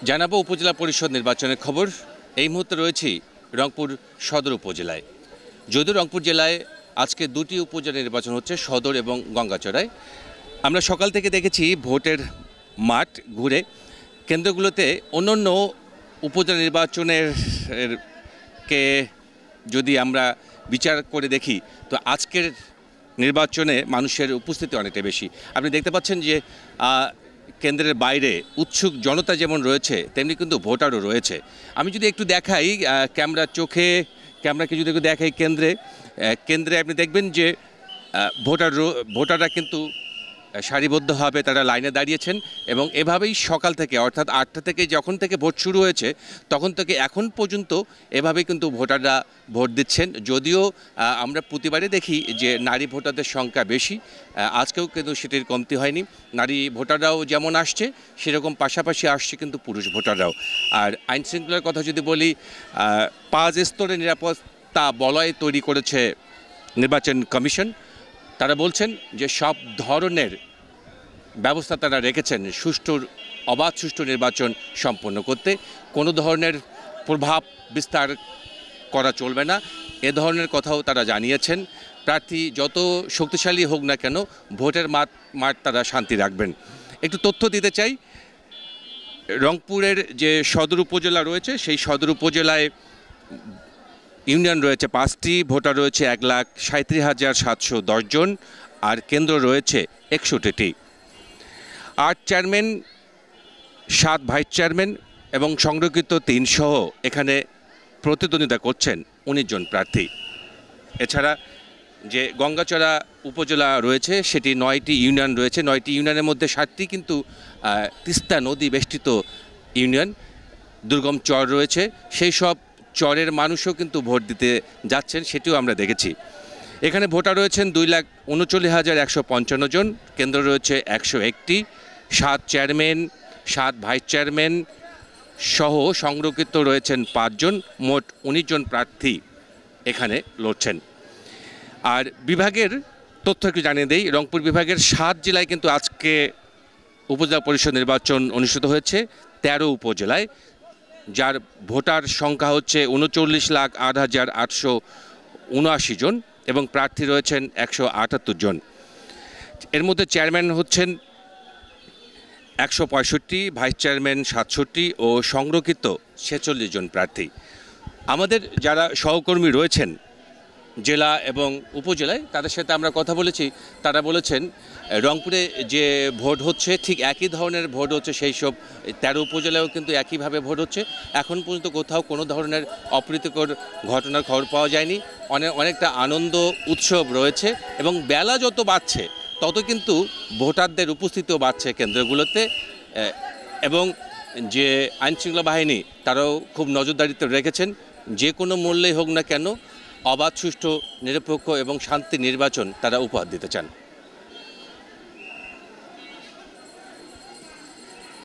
জানাবো উপজেলা পরিষদ নির্বাচনের খবর। এই মুহূর্তে রয়েছি রংপুর সদর উপজেলায়। যদিও রংপুর জেলায় আজকে দুটি উপজেলা নির্বাচন হচ্ছে, সদর এবং গঙ্গাচড়ায়। আমরা সকাল থেকে দেখেছি ভোটের মাঠ ঘুরে কেন্দ্রগুলোতে অন্যান্য উপজেলা নির্বাচনের কে যদি আমরা বিচার করে দেখি, তো আজকের নির্বাচনে মানুষের উপস্থিতি অনেকটা বেশি। আপনি দেখতে পাচ্ছেন যে কেন্দ্রের বাইরে উৎসুক জনতা যেমন রয়েছে, তেমনি কিন্তু ভোটারও রয়েছে। আমি যদি একটু দেখাই ক্যামেরাকে যদি একটু দেখাই কেন্দ্রে আপনি দেখবেন যে ভোটাররা কিন্তু সারিবদ্ধভাবে তারা লাইনে দাঁড়িয়েছেন এবং এভাবেই সকাল থেকে অর্থাৎ 8টা থেকে যখন থেকে ভোট শুরু হয়েছে তখন থেকে এখন পর্যন্ত এভাবেই কিন্তু ভোটাররা ভোট দিচ্ছেন। যদিও আমরা প্রতিবারে দেখি যে নারী ভোটারদের সংখ্যা বেশি, আজকেও কিন্তু সেটির কমতি হয়নি। নারী ভোটাররাও যেমন আসছে সেরকম পাশাপাশি আসছে কিন্তু পুরুষ ভোটাররাও। আর আইনশৃঙ্খলার কথা যদি বলি, 5 স্তরের নিরাপত্তা বলয় তৈরি করেছে নির্বাচন কমিশন। তারা বলছেন যে সব ধরনের ব্যবস্থা তারা রেখেছেন অবাধ সুষ্ঠু নির্বাচন সম্পন্ন করতে। কোনো ধরনের প্রভাব বিস্তার করা চলবে না, এ ধরনের কথাও তারা জানিয়েছেন। প্রার্থী যত শক্তিশালী হোক না কেন, ভোটের মাঠ তারা শান্তি রাখবেন। একটু তথ্য দিতে চাই, রংপুরের যে সদর উপজেলা রয়েছে সেই সদর উপজেলায় ইউনিয়ন রয়েছে 5টি, ভোটার রয়েছে 1,37,710 জন, আর কেন্দ্র রয়েছে 61টি। 8 চেয়ারম্যান, 7 ভাইস চেয়ারম্যান এবং সংরক্ষিত 3 সহ এখানে প্রতিদ্বন্দ্বিতা করছেন 19 জন প্রার্থী। এছাড়া যে গঙ্গাচড়া উপজেলা রয়েছে সেটি 9টি ইউনিয়ন রয়েছে। 9টি ইউনিয়নের মধ্যে 7টি কিন্তু তিস্তা নদী বেষ্টিত ইউনিয়ন। দুর্গম চর রয়েছে, সেই সব চরের মানুষও কিন্তু ভোট দিতে যাচ্ছেন, সেটিও আমরা দেখেছি। এখানে ভোটার রয়েছেন 2,39,155 জন, কেন্দ্র রয়েছে 101টি, 7 চেয়ারম্যান, 7 ভাইস চেয়ারম্যান সহ সংরক্ষিত রয়েছেন 5 জন, মোট 19 জন প্রার্থী এখানে লড়ছেন। আর বিভাগের তথ্য একটু জানিয়ে দেই, রংপুর বিভাগের 7 জেলায় কিন্তু আজকে উপজেলা পরিষদ নির্বাচন অনুষ্ঠিত হয়েছে 13 উপজেলায়, যার ভোটার সংখ্যা হচ্ছে 39,08,879 জন এবং প্রার্থী রয়েছেন 178 জন। এর মধ্যে চেয়ারম্যান হচ্ছেন 165, ভাইস চেয়ারম্যান 67 ও সংরক্ষিত 46 জন প্রার্থী। আমাদের যারা সহকর্মী রয়েছেন জেলা এবং উপজেলায়, তাদের সাথে আমরা কথা বলেছি। তারা বলেছেন রংপুরে যে ভোট হচ্ছে ঠিক একই ধরনের ভোট হচ্ছে, সেই সব 13 উপজেলায়ও কিন্তু একইভাবে ভোট হচ্ছে। এখন পর্যন্ত কোথাও কোনো ধরনের অপ্রীতিকর ঘটনার খবর পাওয়া যায়নি। অনেকটা আনন্দ উৎসব রয়েছে এবং বেলা যত বাড়ছে তত কিন্তু ভোটারদের উপস্থিতিও বাড়ছে কেন্দ্রগুলোতে। এবং যে আইনশৃঙ্খলা বাহিনী তারাও খুব নজরদারিতে রেখেছেন, যে কোনো মূল্যেই হোক না কেন অবাধ সুষ্ঠু নিরপেক্ষ এবং শান্তি নির্বাচন তারা উপহার দিতে চান।